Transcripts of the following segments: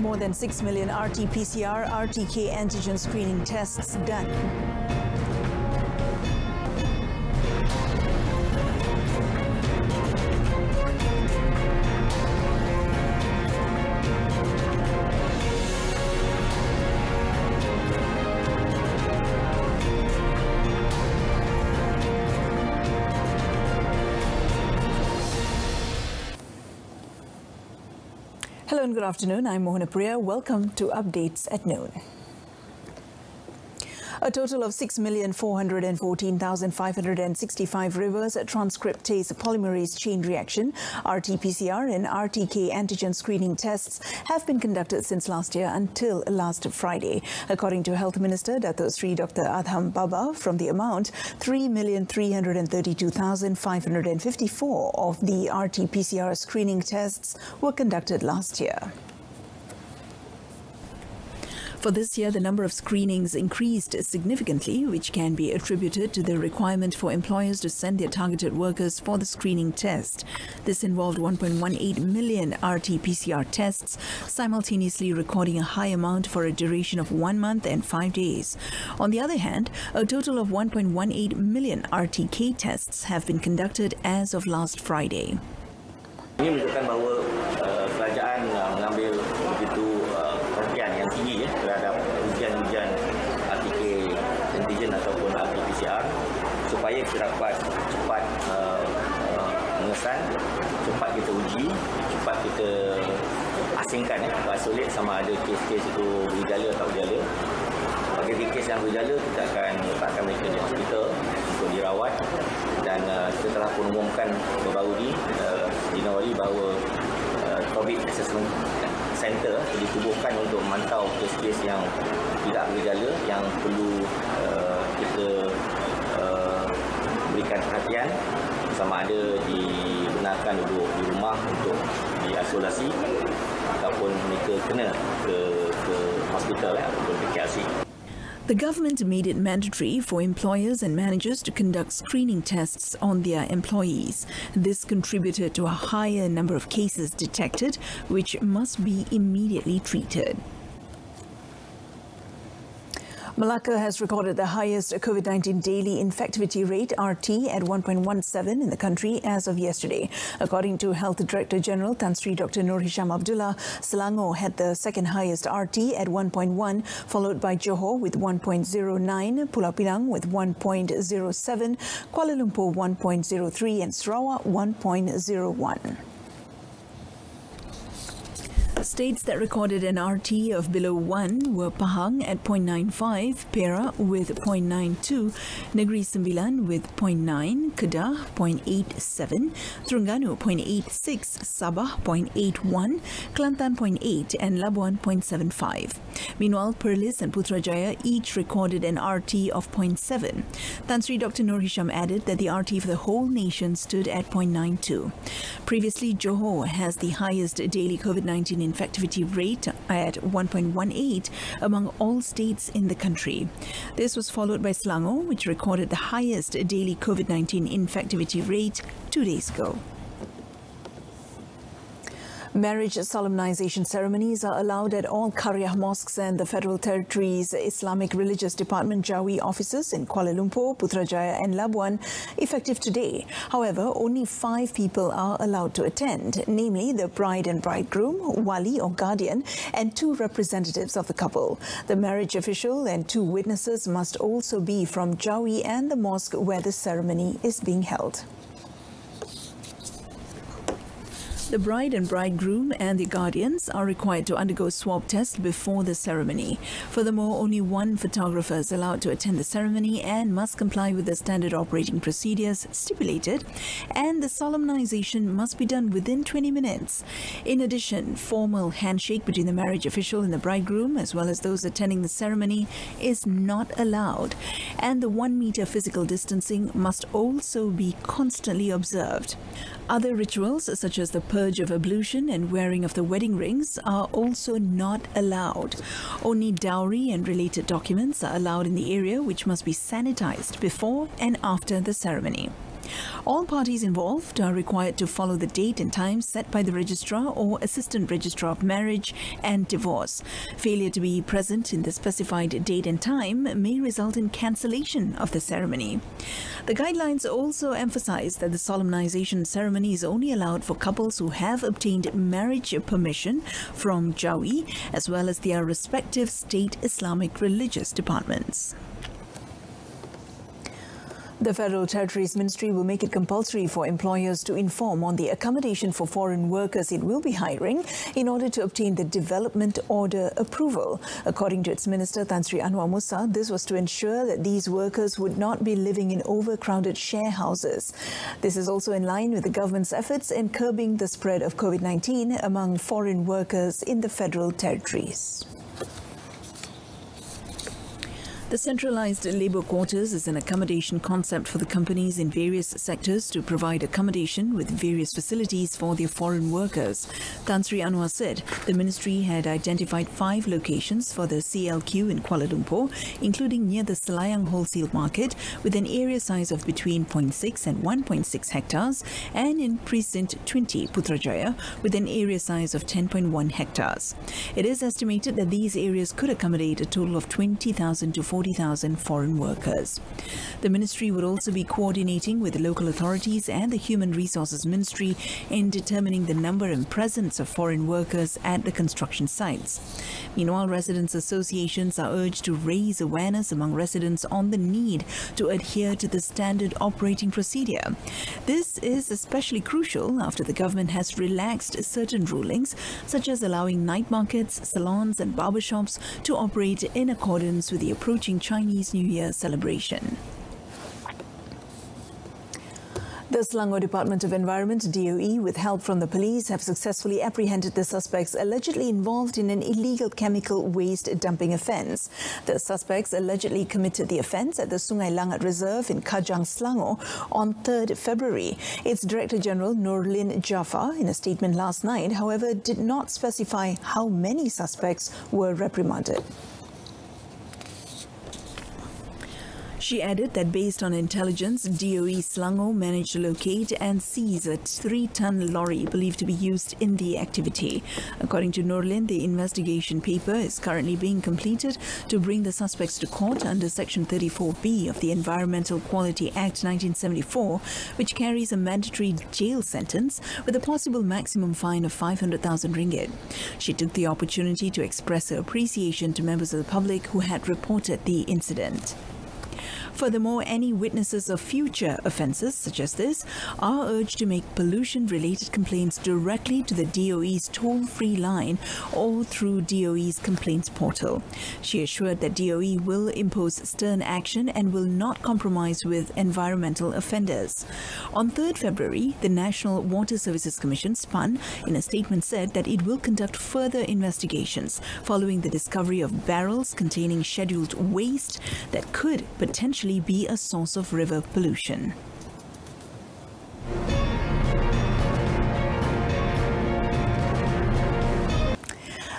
More than 6 million RT-PCR, RTK antigen screening tests done. Hello and good afternoon. I'm Mohana Priya. Welcome to Updates at Noon. A total of 6,414,565 reverse transcriptase polymerase chain reaction, RT-PCR and RTK antigen screening tests have been conducted since last year until last Friday. According to Health Minister Dato Sri Dr. Adham Baba, from the amount, 3,332,554 of the RT-PCR screening tests were conducted last year. For this year, the number of screenings increased significantly, which can be attributed to the requirement for employers to send their targeted workers for the screening test. This involved 1.18 million RT-PCR tests, simultaneously recording a high amount for a duration of 1 month and 5 days. On the other hand, a total of 1.18 million RTK tests have been conducted as of last Friday. Ini menunjukkan bahawa kerajaan mengambil begitu perhatian yang tinggi terhadap ujian-ujian RTK antigen ataupun RT-PCR supaya kita dapat cepat mengesan, cepat kita uji, cepat kita asingkan isolate sama ada kes-kes itu bergejala atau bergejala. Bagi kes yang bergejala, kita akan letakkan mereka di hospital untuk dirawat, dan kita telah pun umumkan baru-baru ini di Januari bahawa COVID Assessment Center ditubuhkan untuk memantau kes-kes yang tidak bergejala yang perlu kita berikan perhatian, sama ada dibenarkan duduk di rumah untuk diisolasi ataupun mereka kena ke hospital ataupun ke KLC. The government made it mandatory for employers and managers to conduct screening tests on their employees. This contributed to a higher number of cases detected, which must be immediately treated. Malacca has recorded the highest COVID-19 daily infectivity rate, RT, at 1.17 in the country as of yesterday. According to Health Director General Tan Sri Dr. Nur Hisham Abdullah, Selangor had the second highest RT at 1.1, followed by Johor with 1.09, Pulau Pinang with 1.07, Kuala Lumpur 1.03 and Sarawak 1.01. States that recorded an RT of below 1 were Pahang at 0.95, Perak with 0.92, Negeri Sembilan with 0.9, Kedah 0.87, Terengganu 0.86, Sabah 0.81, Kelantan 0.8 and Labuan 0.75. Meanwhile, Perlis and Putrajaya each recorded an RT of 0.7. Tan Sri Dr. Nur Hisham added that the RT for the whole nation stood at 0.92. Previously, Johor has the highest daily COVID-19 infectivity rate at 1.18 among all states in the country. This was followed by Selangor, which recorded the highest daily COVID-19 infectivity rate 2 days ago. Marriage solemnization ceremonies are allowed at all Qaryah mosques and the Federal Territories Islamic Religious Department Jawi offices in Kuala Lumpur, Putrajaya and Labuan effective today. However, only 5 people are allowed to attend, namely the bride and bridegroom, wali or guardian, and 2 representatives of the couple. The marriage official and 2 witnesses must also be from Jawi and the mosque where the ceremony is being held. The bride and bridegroom and the guardians are required to undergo swab test before the ceremony. Furthermore, only 1 photographer is allowed to attend the ceremony and must comply with the standard operating procedures stipulated, and the solemnization must be done within 20 minutes. In addition, formal handshake between the marriage official and the bridegroom, as well as those attending the ceremony, is not allowed, and the 1 meter physical distancing must also be constantly observed. Other rituals, such as the purge of ablution and wearing of the wedding rings, are also not allowed. Only dowry and related documents are allowed in the area, which must be sanitized before and after the ceremony. All parties involved are required to follow the date and time set by the Registrar or Assistant Registrar of Marriage and Divorce. Failure to be present in the specified date and time may result in cancellation of the ceremony. The guidelines also emphasize that the solemnization ceremony is only allowed for couples who have obtained marriage permission from Jawi as well as their respective state Islamic religious departments. The Federal Territories Ministry will make it compulsory for employers to inform on the accommodation for foreign workers it will be hiring in order to obtain the development order approval. According to its Minister Tan Sri Anwar Musa, this was to ensure that these workers would not be living in overcrowded share houses. This is also in line with the government's efforts in curbing the spread of COVID-19 among foreign workers in the Federal Territories. The Centralized Labour Quarters is an accommodation concept for the companies in various sectors to provide accommodation with various facilities for their foreign workers. Tan Sri Anwar said the ministry had identified 5 locations for the CLQ in Kuala Lumpur, including near the Selayang Wholesale Market with an area size of between 0.6 and 1.6 hectares, and in Precinct 20 Putrajaya with an area size of 10.1 hectares. It is estimated that these areas could accommodate a total of 20,000 to 40,000 foreign workers. The ministry would also be coordinating with the local authorities and the Human Resources Ministry in determining the number and presence of foreign workers at the construction sites. Meanwhile, residents' associations are urged to raise awareness among residents on the need to adhere to the standard operating procedure. This is especially crucial after the government has relaxed certain rulings, such as allowing night markets, salons and barbershops to operate in accordance with the approaching Chinese New Year celebration. The Selangor Department of Environment, DOE, with help from the police, have successfully apprehended the suspects allegedly involved in an illegal chemical waste dumping offence. The suspects allegedly committed the offence at the Sungai Langat Reserve in Kajang, Selangor on 3rd February. Its Director General, Nurlin Jaafar, in a statement last night, however, did not specify how many suspects were reprimanded. She added that based on intelligence, DOE Selangor managed to locate and seize a 3-ton lorry believed to be used in the activity. According to Nurlin, the investigation paper is currently being completed to bring the suspects to court under Section 34B of the Environmental Quality Act 1974, which carries a mandatory jail sentence with a possible maximum fine of 500,000 ringgit. She took the opportunity to express her appreciation to members of the public who had reported the incident. Furthermore, any witnesses of future offences such as this are urged to make pollution-related complaints directly to the DOE's toll-free line or through DOE's complaints portal. She assured that DOE will impose stern action and will not compromise with environmental offenders. On 3rd February, the National Water Services Commission, SPAN, in a statement said that it will conduct further investigations following the discovery of barrels containing scheduled waste that could potentially be a source of river pollution.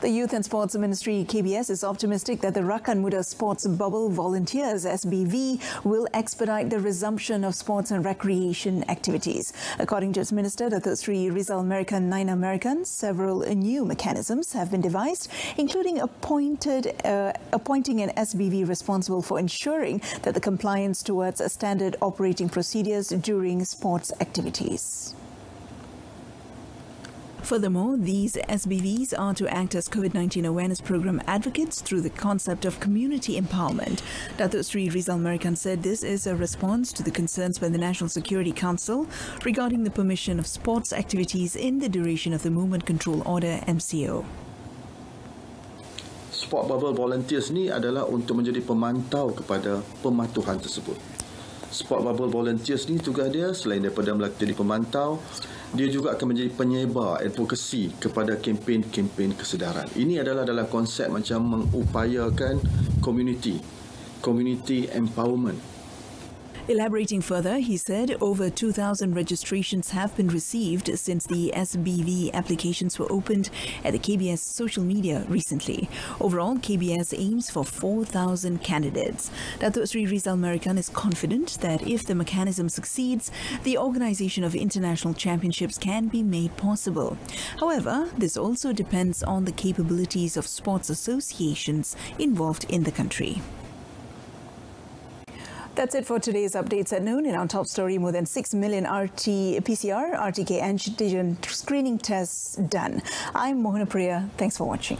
The Youth and Sports Ministry, KBS, is optimistic that the Rakan Muda Sports Bubble Volunteers, SBV, will expedite the resumption of sports and recreation activities. According to its Minister, Datuk Sri Rizal American 9 Americans, several new mechanisms have been devised, including appointing an SBV responsible for ensuring that the compliance towards standard operating procedures during sports activities. Furthermore, these SBVs are to act as COVID-19 awareness program advocates through the concept of community empowerment. Datuk Sri Rizal American said this is a response to the concerns by the National Security Council regarding the permission of sports activities in the duration of the Movement Control Order MCO. Sport Bubble Volunteers ni adalah untuk menjadi pemantau kepada pematuhan tersebut. Sport Bubble Volunteers ni tugas dia selain daripada jadi pemantau, dia juga akan menjadi penyebar advokasi kepada kempen-kempen kesedaran. Ini adalah dalam konsep macam mengupayakan community empowerment. Elaborating further, he said over 2,000 registrations have been received since the SBV applications were opened at the KBS social media recently. Overall, KBS aims for 4,000 candidates. Datuk Sri Rizal Merican is confident that if the mechanism succeeds, the organisation of international championships can be made possible. However, this also depends on the capabilities of sports associations involved in the country. That's it for today's updates at noon. In our top story, more than 6 million PCR, RTK antigen screening tests done. I'm Mohana Priya. Thanks for watching.